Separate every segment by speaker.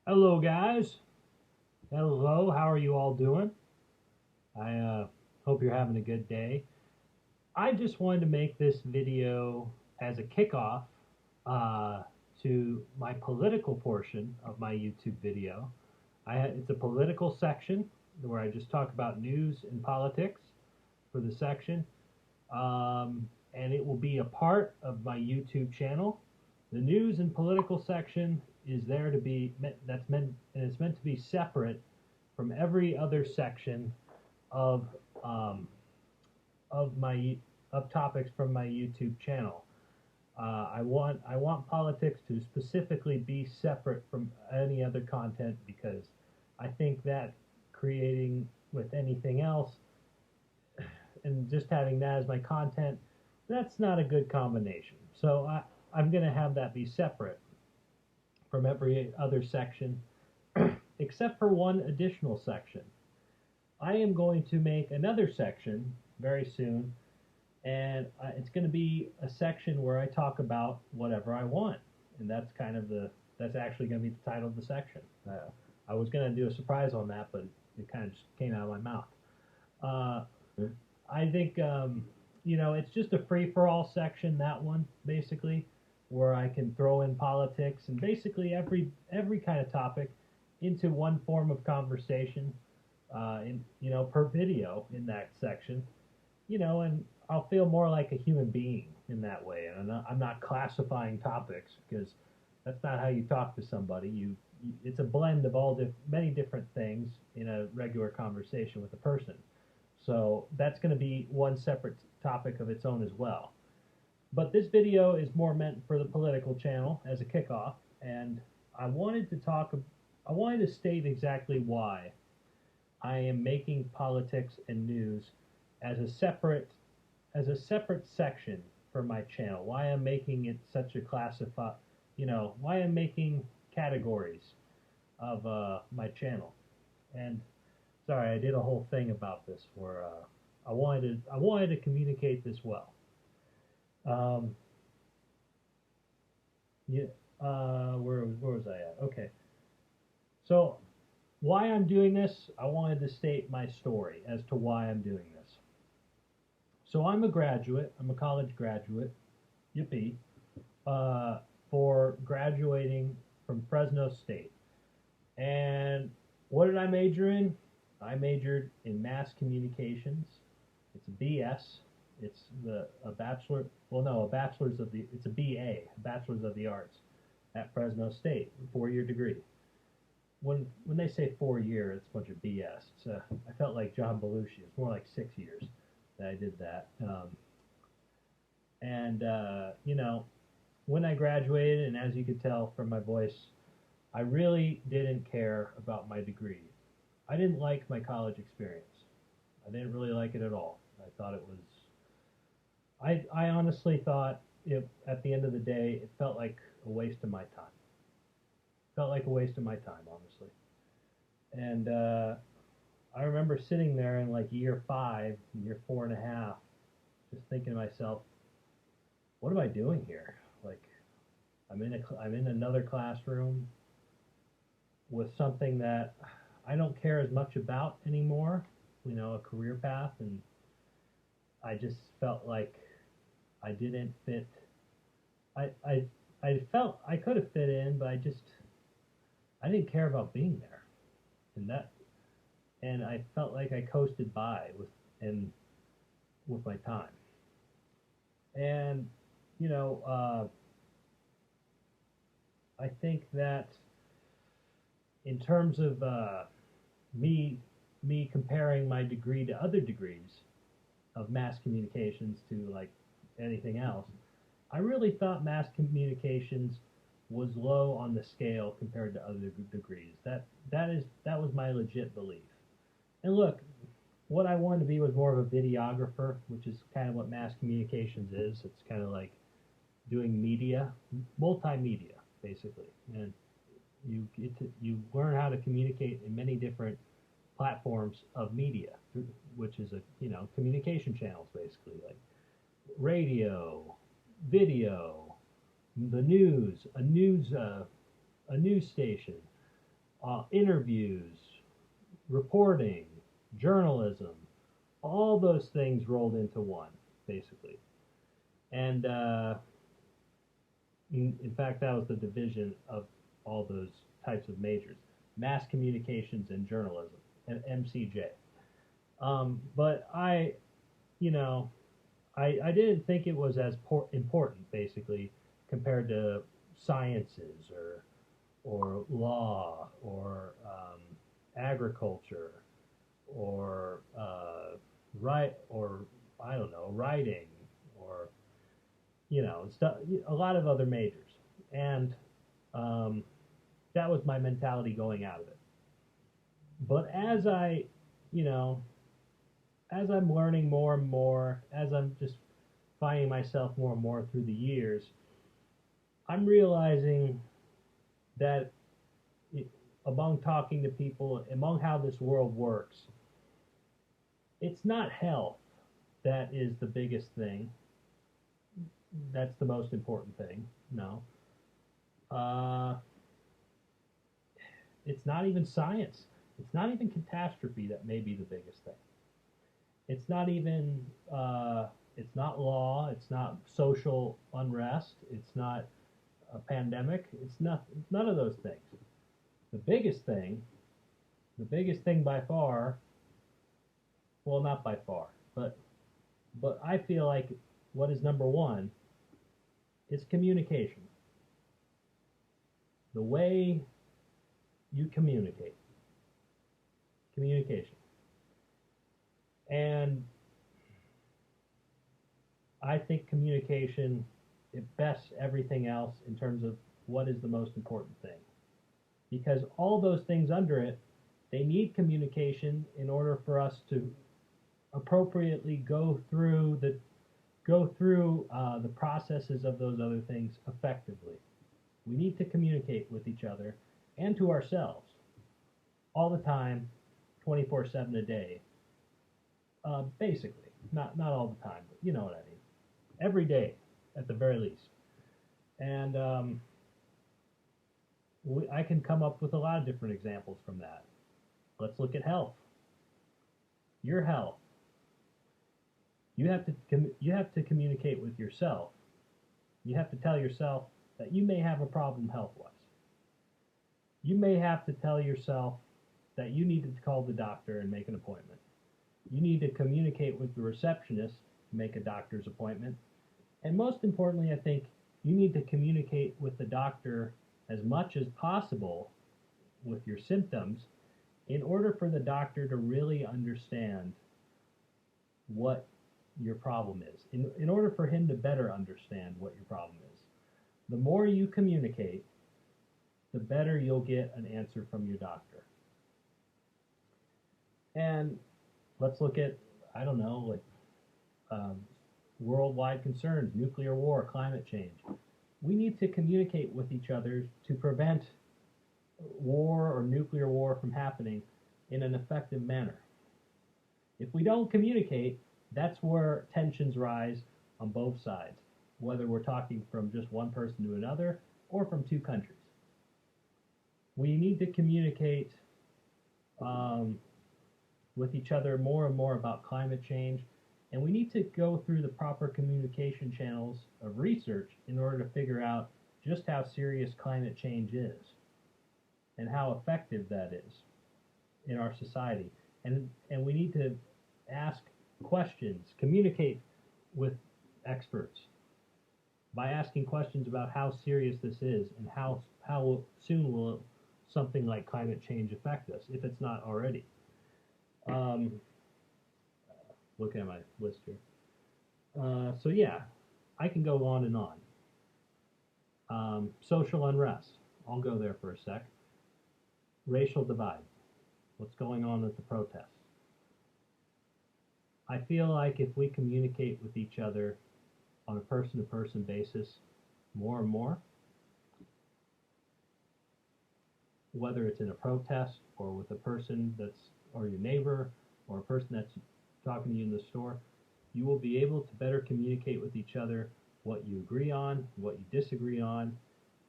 Speaker 1: Hello, guys. Hello, how are you all doing? I hope you're having a good day. I just wanted to make this video as a kickoff uh, to my political portion of my YouTube video. It's a political section where I just talk about news and politics for the section, and it will be a part of my YouTube channel. The news and political section is there to be that's meant and it's meant to be separate from every other section of um, of my of topics from my YouTube channel. I want politics to specifically be separate from any other content because I think that creating with anything else and just having that as my content, that's not a good combination. So I'm going to have that be separate from every other section, except for one additional section. I am going to make another section very soon, and it's going to be a section where I talk about whatever I want, and that's actually going to be the title of the section. I was going to do a surprise on that, but it kind of just came out of my mouth. Uh, I think it's just a free for all section. That one basically, where I can throw in politics and basically every kind of topic into one form of conversation, per video in that section, and I'll feel more like a human being in that way. And I'm not classifying topics because that's not how you talk to somebody. It's a blend of many different things in a regular conversation with a person. So that's going to be one separate topic of its own as well. But this video is more meant for the political channel as a kickoff, and I wanted to talk. I wanted to state exactly why I am making politics and news as a separate section for my channel. Why I'm making it such a why I'm making categories of my channel. And sorry, I did a whole thing about this where I wanted to communicate this well. Um, yeah, where was I at? Okay, so why I'm doing this, I wanted to state my story as to why I'm doing this. So I'm a graduate. I'm a college graduate. Yippee! Uh, for graduating from Fresno State. And what did I major in? I majored in mass communications. It's a BS. It's a bachelor. Well, no, a bachelor's of the. It's a BA, a bachelor's of the arts, at Fresno State, 4-year degree. When they say 4 year, it's a bunch of BS. I felt like John Belushi. It's more like 6 years that I did that. And when I graduated, and as you could tell from my voice, I really didn't care about my degree. I didn't like my college experience. I didn't really like it at all. I thought it was. I honestly thought it at the end of the day, it felt like a waste of my time. Felt like a waste of my time, honestly. And I remember sitting there in like year 5, year 4.5, just thinking to myself, what am I doing here? Like, I'm in another classroom with something that I don't care as much about anymore, a career path, and I just felt like I didn't fit. I I I felt I could have fit in, but I didn't care about being there, and I felt like I coasted by and with my time, and you know I think that in terms of me me comparing my degree to other degrees of mass communications to like anything else, I really thought mass communications was low on the scale compared to other degrees. That was my legit belief. And look, what I wanted to be was more of a videographer, which is kind of what mass communications is. It's kind of like doing media, multimedia, basically. And you learn how to communicate in many different platforms of media, which is communication channels, basically, like radio, video, the news, a news station, interviews, reporting, journalism, all those things rolled into one, basically. And in fact, that was the division of all those types of majors: mass communications and journalism, and MCJ. But you know, I didn't think it was as important, basically, compared to sciences or law or agriculture or or I don't know, writing or stuff, a lot of other majors, and um, that was my mentality going out of it. But you know, as I'm learning more and more, as I'm just finding myself more and more through the years, I'm realizing that it, among talking to people, among how this world works, it's not health that is the biggest thing. That's the most important thing. No. Uh, it's not even science. It's not even catastrophe that may be the biggest thing. It's not even, it's not law. It's not social unrest. It's not a pandemic. It's not, none of those things. The biggest thing, the biggest thing by far, well, not by far, but I feel like what is number one is communication. The way you communicate. Communication. And I think communication, it bests everything else in terms of what is the most important thing. Because all those things under it, they need communication in order for us to appropriately go through the processes of those other things effectively. We need to communicate with each other and to ourselves all the time, 24/7 a day. Basically, not all the time, but you know what I mean. Every day, at the very least. And I can come up with a lot of different examples from that. Let's look at health. Your health. You have to communicate with yourself. You have to tell yourself that you may have a problem health-wise. You may have to tell yourself that you need to call the doctor and make an appointment. You need to communicate with the receptionist to make a doctor's appointment. And most importantly, I think you need to communicate with the doctor as much as possible with your symptoms in order for the doctor to really understand what your problem is, in order for him to better understand what your problem is. The more you communicate, the better you'll get an answer from your doctor. And let's look at, I don't know, like worldwide concerns, nuclear war, climate change. We need to communicate with each other to prevent war or nuclear war from happening in an effective manner. If we don't communicate, that's where tensions rise on both sides, whether we're talking from just one person to another or from two countries. We need to communicate with each other more and more about climate change, and we need to go through the proper communication channels of research in order to figure out just how serious climate change is and how effective that is in our society. And we need to ask questions, communicate with experts by asking questions about how serious this is and how soon will something like climate change affect us, if it's not already. Looking at my list here. So yeah, I can go on and on. Social unrest. I'll go there for a sec. Racial divide. What's going on with the protests? I feel like if we communicate with each other on a person-to-person basis more and more, whether it's in a protest or with a person or your neighbor, or a person that's talking to you in the store, you will be able to better communicate with each other what you agree on, what you disagree on,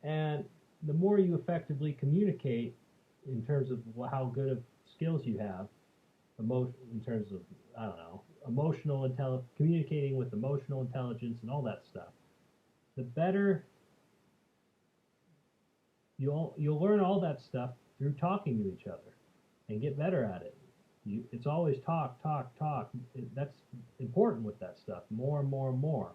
Speaker 1: and the more you effectively communicate, in terms of how good of skills you have, in terms of, I don't know, communicating with emotional intelligence and all that stuff, the better you'll learn all that stuff through talking to each other and get better at it. It's always talk, talk, talk. That's important with that stuff. More and more and more.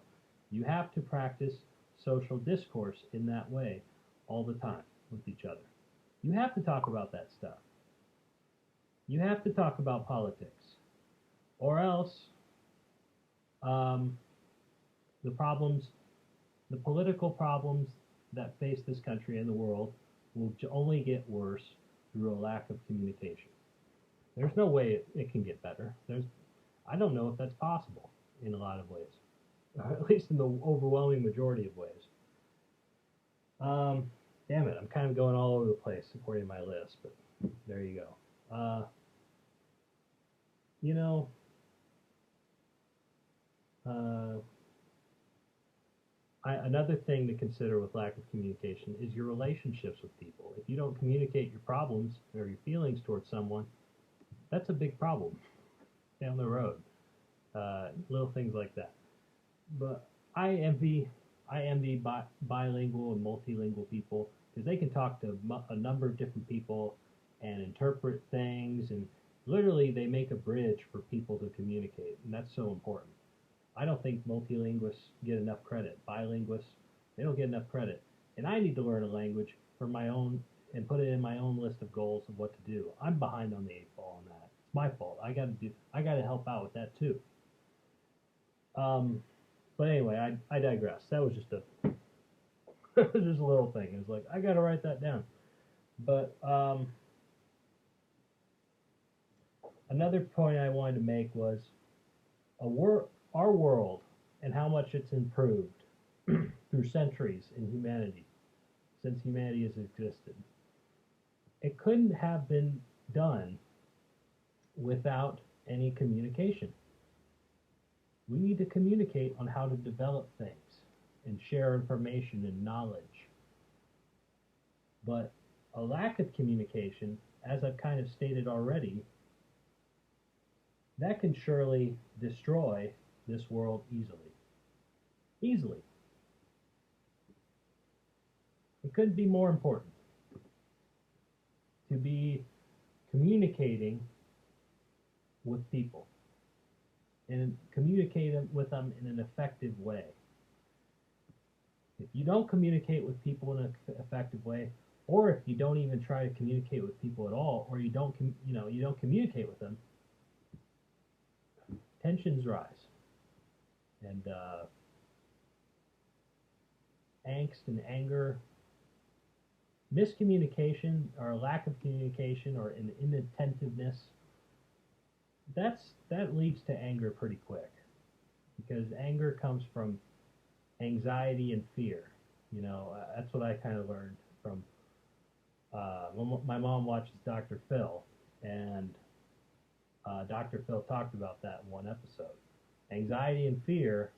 Speaker 1: You have to practice social discourse in that way all the time with each other. You have to talk about that stuff. You have to talk about politics, or else um, the problems, the political problems that face this country and the world will only get worse through a lack of communication. There's no way it can get better. I don't know if that's possible in a lot of ways, at least in the overwhelming majority of ways. Damn it, I'm kind of going all over the place according to my list, but there you go. You know, another thing to consider with lack of communication is your relationships with people. If you don't communicate your problems or your feelings towards someone, that's a big problem down the road. Little things like that. But I envy bilingual and multilingual people because they can talk to a number of different people and interpret things, and literally they make a bridge for people to communicate, and that's so important. I don't think multilinguists get enough credit. Bilinguists, they don't get enough credit. And I need to learn a language for my own and put it in my own list of goals of what to do. I'm behind on the 8 ball on that. It's my fault. I got to help out with that too. But anyway, I digress. That was just a just a little thing. It was like I got to write that down. But another point I wanted to make was our world and how much it's improved through centuries in humanity, since humanity has existed. It couldn't have been done without any communication. We need to communicate on how to develop things and share information and knowledge. But a lack of communication, as I've kind of stated already, that can surely destroy this world easily. Easily. It couldn't be more important to be communicating with people and communicating with them in an effective way. If you don't communicate with people in an effective way, or if you don't even try to communicate with people at all, or you don't communicate with them, tensions rise, and angst and anger, miscommunication or a lack of communication or an inattentiveness, that leads to anger pretty quick, because anger comes from anxiety and fear. That's what I kind of learned from my mom watches Dr. Phil, and Dr. Phil talked about that in one episode. Anxiety and fear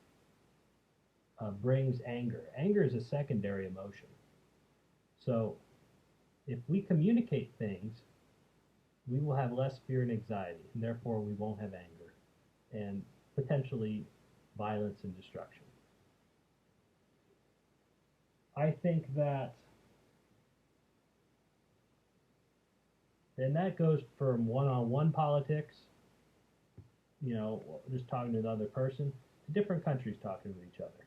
Speaker 1: brings anger. Anger is a secondary emotion. So if we communicate things, we will have less fear and anxiety, and therefore we won't have anger and potentially violence and destruction. I think that, and that goes from one-on-one politics, just talking to another person, to different countries talking to each other.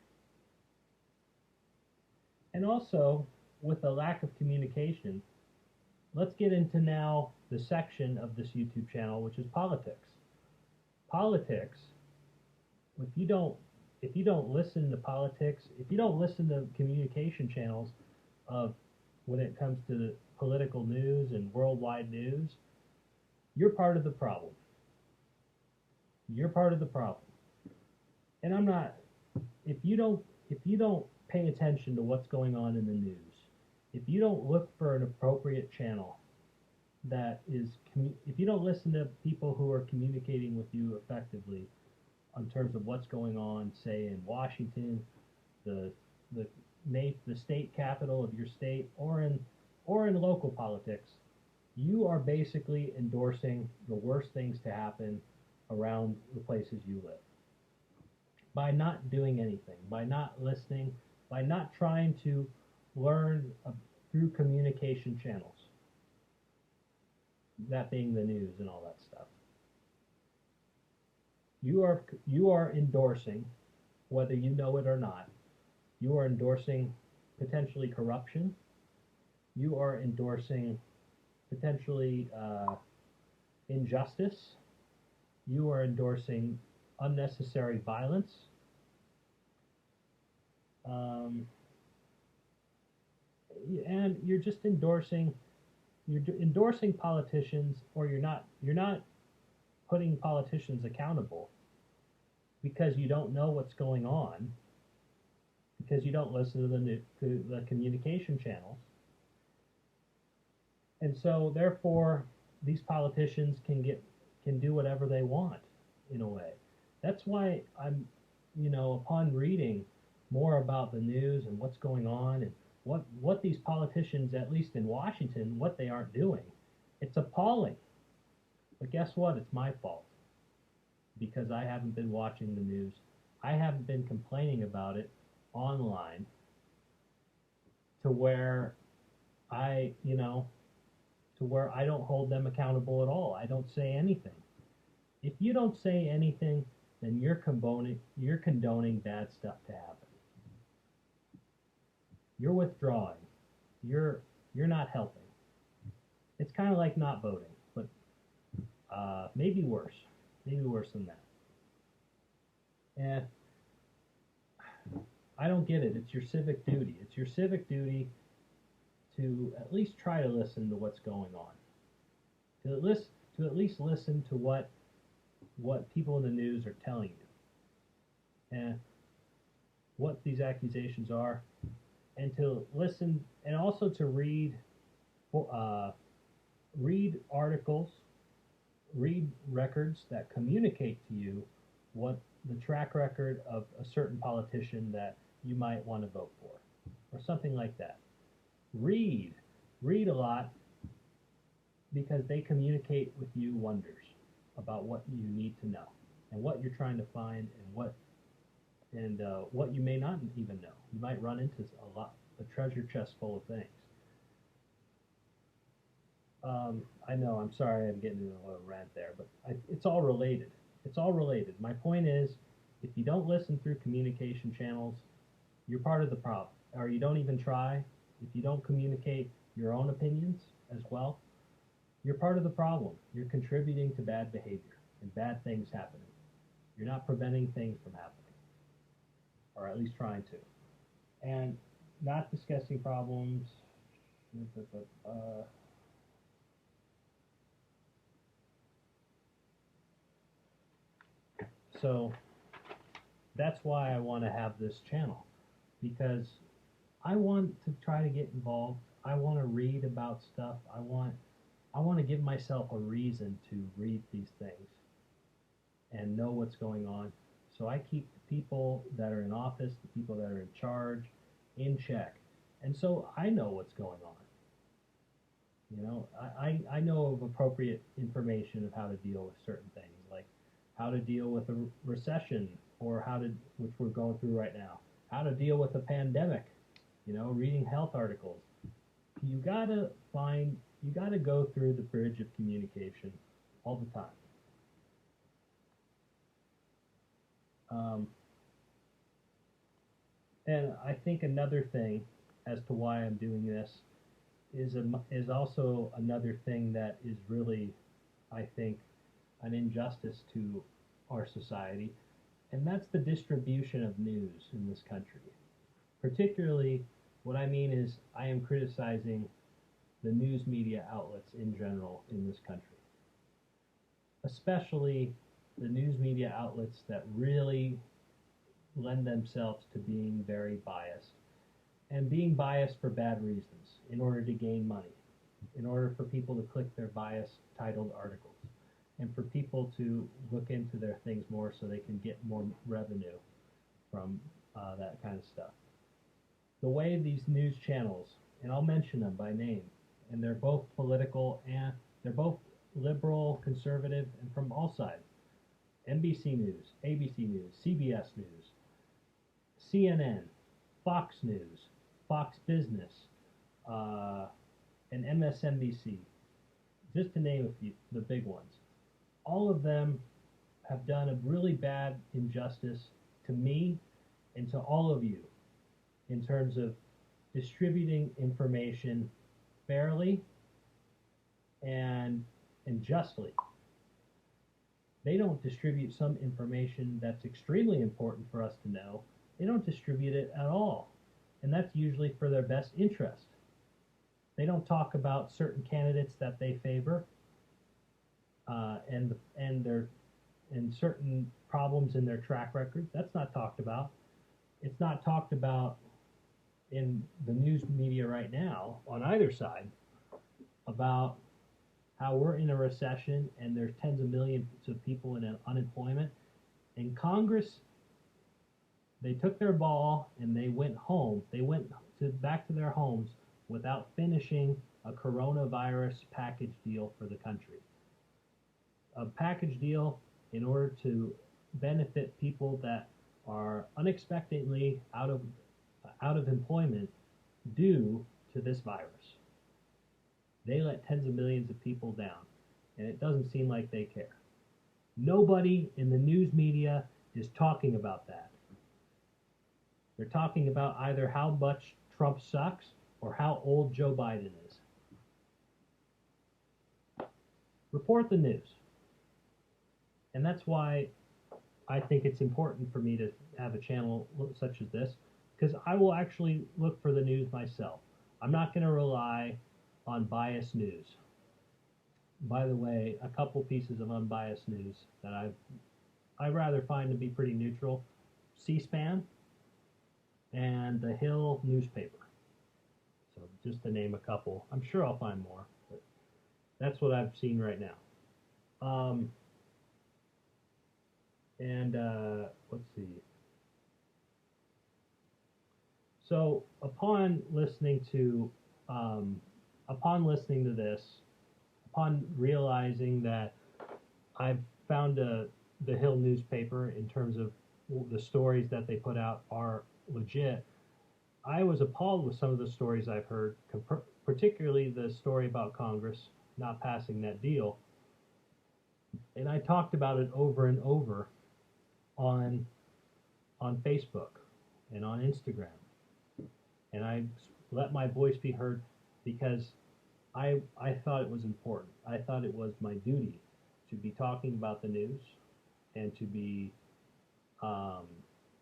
Speaker 1: And also, with a lack of communication, let's get into now the section of this YouTube channel, which is politics. Politics, if you don't listen to politics, if you don't listen to communication channels of when it comes to the political news and worldwide news, you're part of the problem. You're part of the problem. And I'm not, if you don't pay attention to what's going on in the news, if you don't look for an appropriate channel if you don't listen to people who are communicating with you effectively in terms of what's going on, say in Washington, the state capital of your state, or in local politics, you are basically endorsing the worst things to happen around the places you live by not doing anything, by not listening, by not trying to learn through communication channels, that being the news and all that stuff. You are endorsing, whether you know it or not, you are endorsing potentially corruption. You are endorsing potentially injustice. You are endorsing unnecessary violence. Um, and you're endorsing politicians, or you're not putting politicians accountable because you don't know what's going on, because you don't listen to the communication channels. And so therefore these politicians can do whatever they want in a way. That's why upon reading more about the news and what's going on and what these politicians, at least in Washington, what they aren't doing, it's appalling. But guess what? It's my fault because I haven't been watching the news. I haven't been complaining about it online to where I, you know, to where I don't hold them accountable at all. I don't say anything. If you don't say anything, then you're condoning bad stuff to happen. You're withdrawing. You're not helping. It's kind of like not voting, but maybe worse. Maybe worse than that. And I don't get it. It's your civic duty. It's your civic duty to at least try to listen to what's going on. To at least listen to what people in the news are telling you, and what these accusations are, and to listen, and also to read articles, read records that communicate to you what the track record of a certain politician that you might want to vote for, or something like that. Read a lot, because they communicate with you wonders about what you need to know and what you're trying to find, and what you may not even know. You might run into a treasure chest full of things. I know, I'm sorry I'm getting into a little rant there, but it's all related. It's all related. My point is, if you don't listen through communication channels, you're part of the problem. Or you don't even try. If you don't communicate your own opinions as well, you're part of the problem. You're contributing to bad behavior and bad things happening. You're not preventing things from happening, or at least trying to. And not discussing problems. So that's why I want to have this channel, because I want to try to get involved. I want to read about stuff. I want to give myself a reason to read these things and know what's going on. So I keep the people that are in office, the people that are in charge, in check. And so I know what's going on. I know of appropriate information of how to deal with certain things, like how to deal with a recession, or which we're going through right now, how to deal with a pandemic, reading health articles. You gotta go through the bridge of communication all the time. And I think another thing as to why I'm doing this is also another thing that is really, I think, an injustice to our society, and that's the distribution of news in this country. Particularly, what I mean is I am criticizing the news media outlets in general in this country, especially the news media outlets that really lend themselves to being very biased, and being biased for bad reasons, in order to gain money, in order for people to click their bias titled articles, and for people to look into their things more so they can get more revenue from that kind of stuff. The way these news channels, and I'll mention them by name, and they're both political, and they're both liberal, conservative, and from all sides. NBC News, ABC News, CBS News, CNN, Fox News, Fox Business, uh, and MSNBC, just to name a few, the big ones. All of them have done a really bad injustice to me and to all of you in terms of distributing information fairly and justly. They don't distribute some information that's extremely important for us to know. They don't distribute it at all. And that's usually for their best interest. They don't talk about certain candidates that they favor and certain problems in their track record. That's not talked about. It's not talked about in the news media right now on either side about how we're in a recession and there's tens of millions of people in unemployment. And Congress, they took their ball and they went home. They went back to their homes without finishing a coronavirus package deal for the country. A package deal in order to benefit people that are unexpectedly out of employment due to this virus. They let tens of millions of people down, and it doesn't seem like they care. Nobody in the news media is talking about that. They're talking about either how much Trump sucks or how old Joe Biden is. Report the news. And that's why I think it's important for me to have a channel such as this, because I will actually look for the news myself. I'm not going to rely on biased news. By the way, a couple pieces of unbiased news that I rather find to be pretty neutral: C-SPAN and the Hill newspaper. So just to name a couple. I'm sure I'll find more, but that's what I've seen right now. Let's see. So upon listening to this, upon realizing that I've found the Hill newspaper in terms of the stories that they put out are legit, I was appalled with some of the stories I've heard, particularly the story about Congress not passing that deal. And I talked about it over and over on Facebook and on Instagram. And I let my voice be heard because I thought it was important. I thought it was my duty to be talking about the news and to be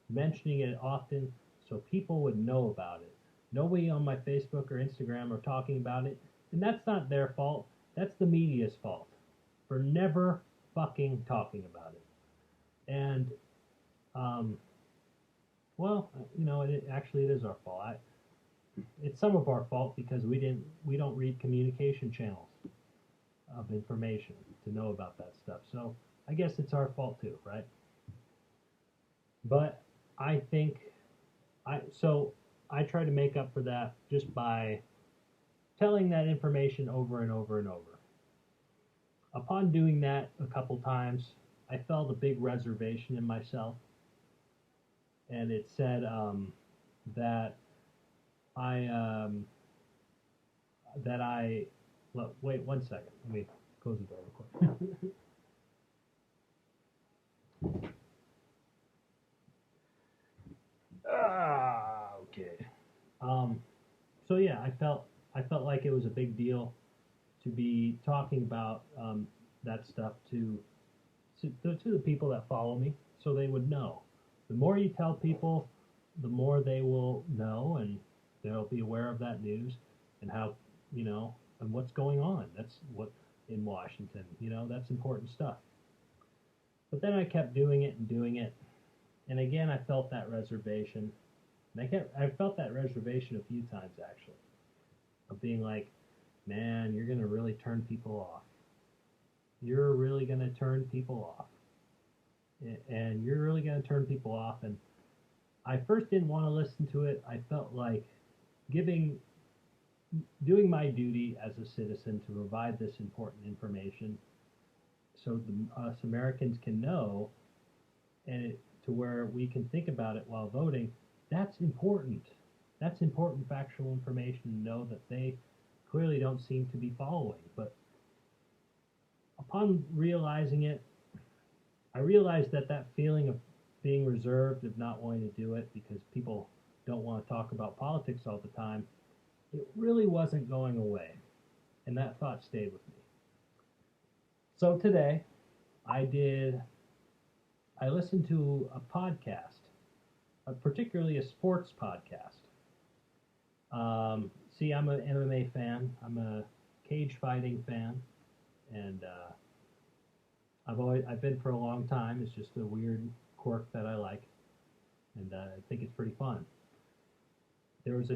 Speaker 1: mentioning it often so people would know about it. Nobody on my Facebook or Instagram are talking about it, and that's not their fault. That's the media's fault for never fucking talking about it. And well, you know, it is our fault. It's some of our fault because we don't read communication channels of information to know about that stuff. So I guess it's our fault too, right? But I think I try to make up for that just by telling that information over and over and over. Upon doing that a couple times, I felt a big reservation in myself, and it said that wait 1 second. Let me close the door real quick. Okay. So yeah, I felt like it was a big deal to be talking about that stuff to the people that follow me, so they would know. The more you tell people, the more they will know, and they'll be aware of that news and how, you know, and what's going on. That's what in Washington, you know, that's important stuff. But then I kept doing it and doing it, and again I felt that reservation. And I felt that reservation a few times actually, of being like, man, you're gonna really turn people off. You're really gonna turn people off. And you're really gonna turn people off. And I first didn't want to listen to it. I felt like giving doing my duty as a citizen to provide this important information so us Americans can know, and to where we can think about it while voting. That's important. That's important factual information to know that they clearly don't seem to be following. But upon realizing it, I realized that that feeling of being reserved, of not wanting to do it because people don't want to talk about politics all the time, it really wasn't going away. And that thought stayed with me. So today, I listened to a podcast, particularly a sports podcast. See, I'm an MMA fan. I'm a cage fighting fan, and I've been for a long time. It's just a weird quirk that I like, and I think it's pretty fun. There was a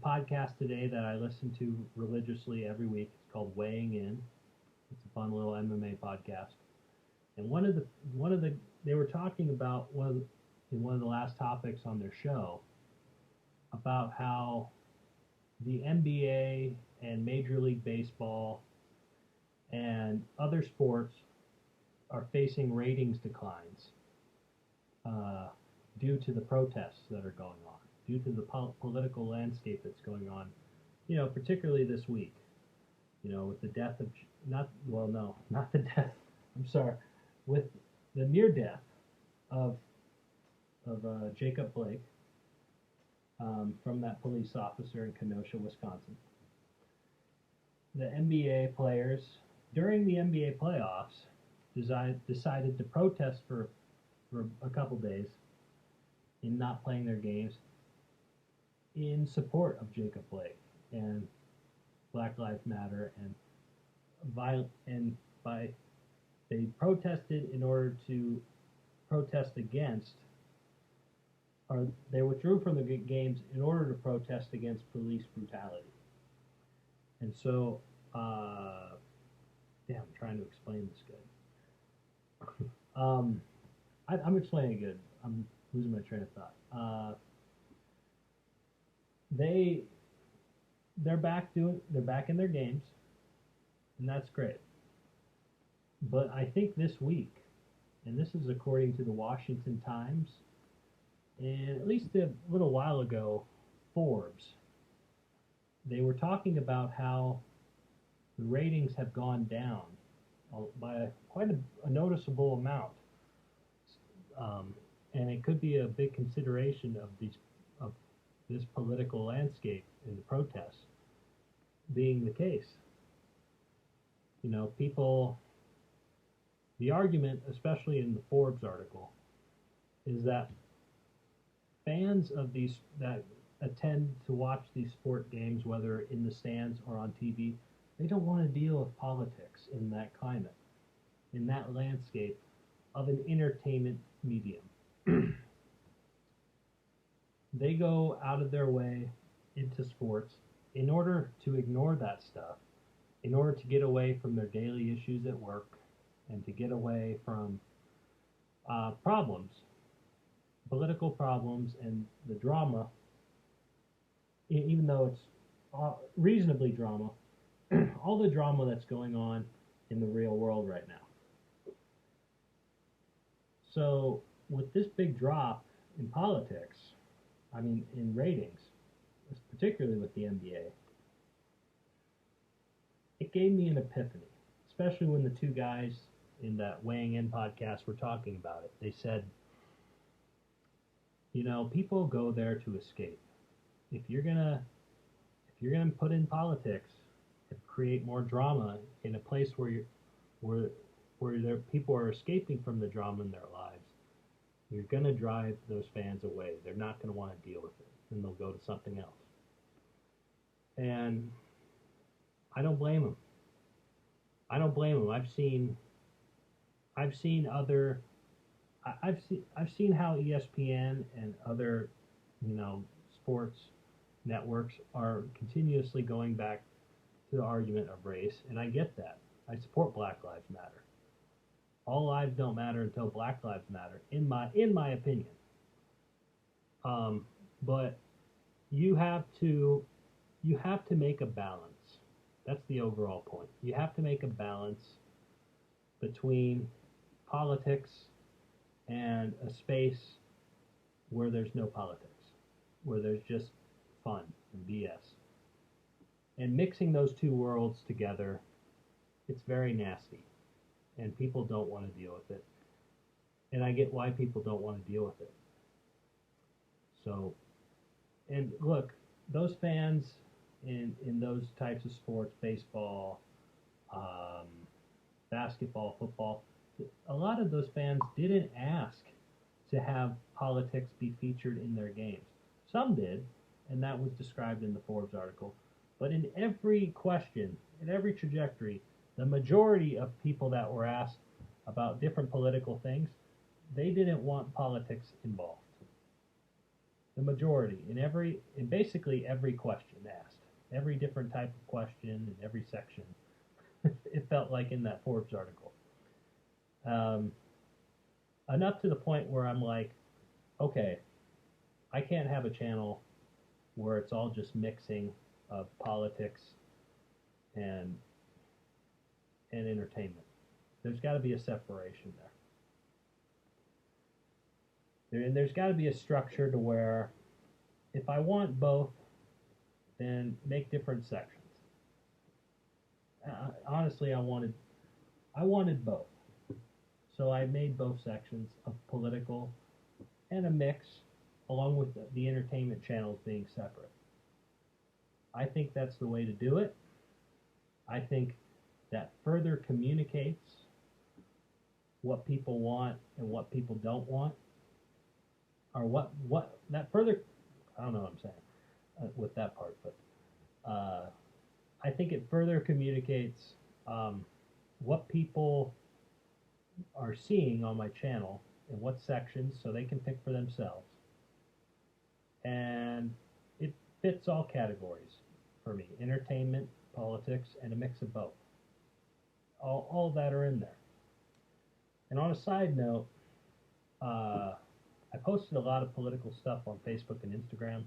Speaker 1: podcast today that I listen to religiously every week. It's called Weighing In. It's a fun little MMA podcast. And they were talking about in one of the last topics on their show about how the NBA and Major League Baseball and other sports are facing ratings declines due to the protests that are going on, due to the political landscape that's going on, particularly this week, with the death of, not the death, I'm sorry, with the near death of Jacob Blake from that police officer in Kenosha, Wisconsin. The NBA players, during the NBA playoffs, decided to protest for a couple days in not playing their games in support of Jacob Blake and Black Lives Matter they protested in order to protest against, or they withdrew from the games in order to protest against police brutality. And so, I'm trying to explain this good. I'm explaining it good. I'm losing my train of thought. They're back in their games, and that's great. But I think this week, and this is according to the Washington Times, and at least a little while ago, Forbes, they were talking about how the ratings have gone down by quite a noticeable amount. And it could be a big consideration of this political landscape in the protests being the case. The argument, especially in the Forbes article, is that fans of these that attend to watch these sport games, whether in the stands or on TV, they don't want to deal with politics in that climate, in that landscape of an entertainment medium. They go out of their way into sports in order to ignore that stuff, in order to get away from their daily issues at work, and to get away from problems, political problems, and the drama, even though it's reasonably drama, all the drama that's going on in the real world right now. So with this big drop in politics, in ratings, particularly with the NBA, it gave me an epiphany, especially when the two guys in that Weighing In podcast were talking about it. They said, people go there to escape. If you're gonna put in politics and create more drama in a place where people are escaping from the drama in their lives, you're gonna drive those fans away. They're not gonna want to deal with it, and they'll go to something else. And I don't blame them. I've seen how ESPN and other, sports networks are continuously going back to the argument of race, and I get that. I support Black Lives Matter. All lives don't matter until Black Lives Matter, in my opinion. But you have to you have to make a balance. That's the overall point. You have to make a balance between politics and a space where there's no politics, where there's just fun and BS. And mixing those two worlds together, it's very nasty, and people don't want to deal with it. And I get why people don't want to deal with it. So, and look, those fans in those types of sports, baseball, um, basketball, football, a lot of those fans didn't ask to have politics be featured in their games. Some did, and that was described in the Forbes article. But in every question, in every trajectory, the majority of people that were asked about different political things, they didn't want politics involved. The majority, in basically every question asked, every different type of question in every section, it felt like in that Forbes article. Enough to the point where I'm like, okay, I can't have a channel where it's all just mixing of politics and entertainment. There's got to be a separation there. And there's got to be a structure to where if I want both, then make different sections. Honestly, I wanted both. So I made both sections of political and a mix, along with the entertainment channels being separate. I think that's the way to do it. I think that further communicates what people want and what people don't want, or what that further. I don't know what I'm saying with that part, but I think it further communicates what people are seeing on my channel and what sections, so they can pick for themselves. And it fits all categories for me: entertainment, politics, and a mix of both. All that are in there. And on a side note, I posted a lot of political stuff on Facebook and Instagram.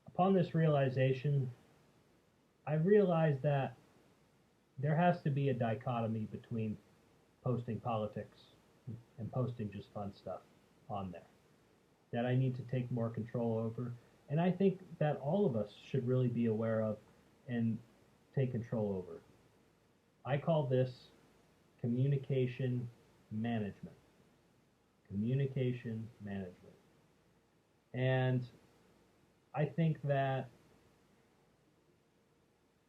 Speaker 1: Upon this realization, I realized that there has to be a dichotomy between posting politics and posting just fun stuff on there that I need to take more control over. And I think that all of us should really be aware of and take control over. I call this communication management. Communication management. And I think that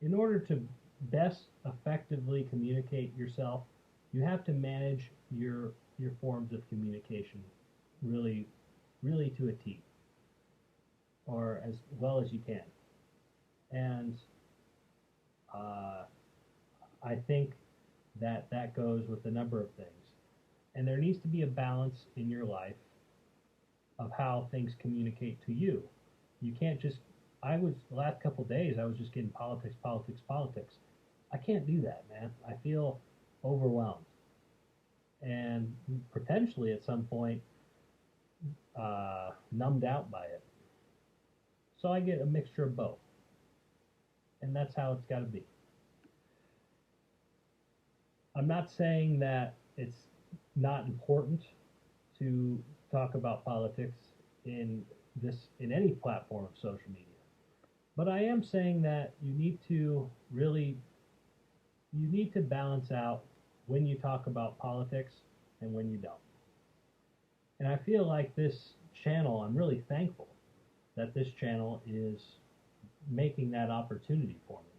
Speaker 1: in order to best effectively communicate yourself, you have to manage your forms of communication really to a T, or as well as you can. And I think that goes with a number of things. And there needs to be a balance in your life of how things communicate to you. You can't just, the last couple of days, I was just getting politics. I can't do that, man. I feel overwhelmed. And potentially at some point, numbed out by it. So I get a mixture of both. And that's how it's got to be. I'm not saying that it's not important to talk about politics in any platform of social media. But I am saying that you need to balance out when you talk about politics and when you don't. And I feel like this channel, I'm really thankful that this channel is making that opportunity for me.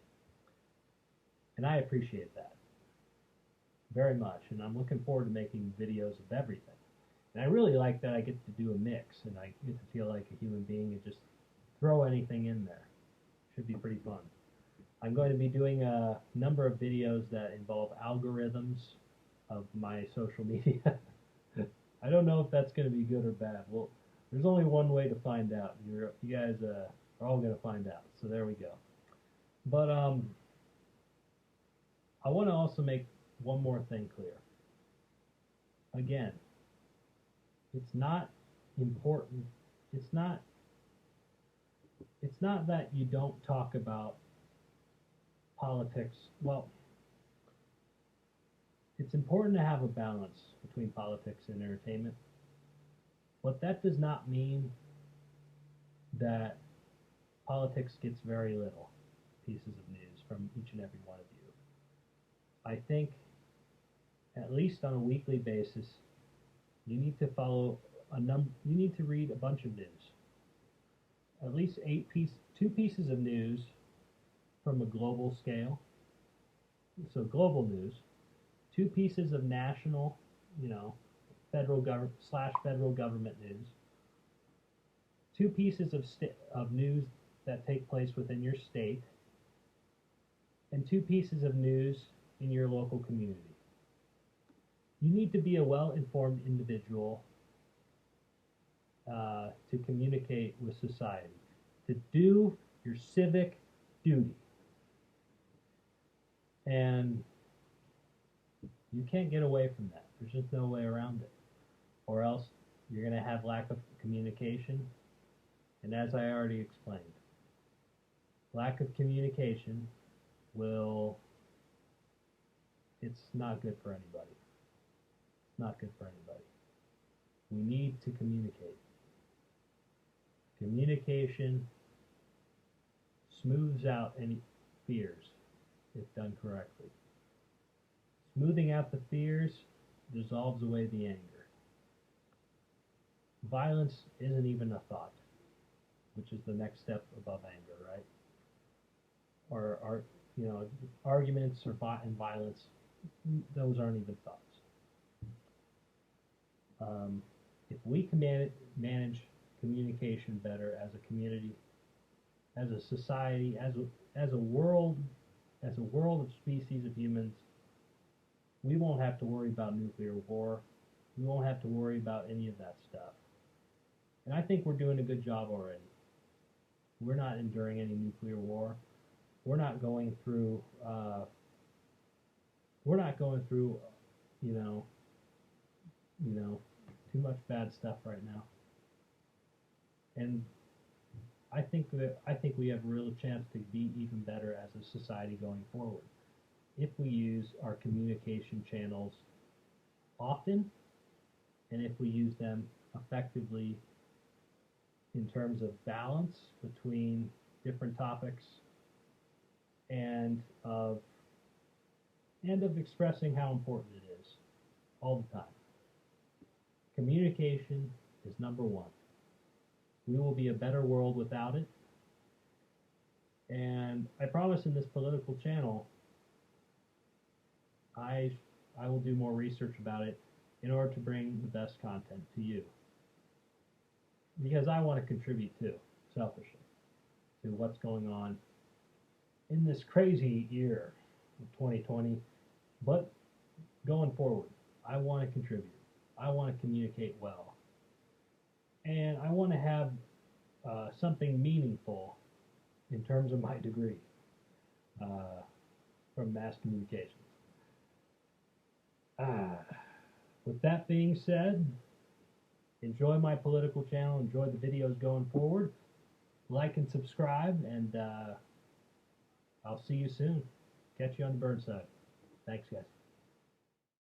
Speaker 1: And I appreciate that very much. And I'm looking forward to making videos of everything. And I really like that I get to do a mix and I get to feel like a human being and just throw anything in there. Should be pretty fun. I'm going to be doing a number of videos that involve algorithms of my social media. I don't know if that's going to be good or bad. Well, there's only one way to find out. You guys are all going to find out. So there we go. But I want to also make one more thing clear. Again, it's not important. it's not that you don't talk about politics. Well, it's important to have a balance between politics and entertainment, but that does not mean that politics gets very little pieces of news from each and every one of you. I think, at least on a weekly basis, you need to follow you need to read a bunch of news. At least two pieces of news from a global scale. So global news, two pieces of national, federal government / federal government news, two pieces of news that take place within your state, and two pieces of news in your local community. You need to be a well-informed individual to communicate with society, to do your civic duty. And you can't get away from that. There's just no way around it. Or else you're going to have lack of communication. And as I already explained, lack of communication it's not good for anybody. It's not good for anybody. We need to communicate. Communication smooths out any fears if done correctly. Smoothing out the fears dissolves away the anger. Violence isn't even a thought, which is the next step above anger, right? Or arguments and violence, those aren't even thoughts. If we can manage communication better as a community, as a society, as a world of species of humans, we won't have to worry about nuclear war. We won't have to worry about any of that stuff. And I think we're doing a good job already. We're not enduring any nuclear war. We're not going through too much bad stuff right now. And I think we have a real chance to be even better as a society going forward if we use our communication channels often, and if we use them effectively in terms of balance between different topics and of expressing how important it is all the time. Communication is number one. We will be a better world without it. And I promise in this political channel, I will do more research about it in order to bring the best content to you. Because I want to contribute too, selfishly, to what's going on in this crazy year of 2020. But going forward, I want to contribute. I want to communicate well. And I want to have something meaningful in terms of my degree from mass communications. With that being said, enjoy my political channel, enjoy the videos going forward, like and subscribe, and I'll see you soon. Catch you on the bird side. Thanks, guys.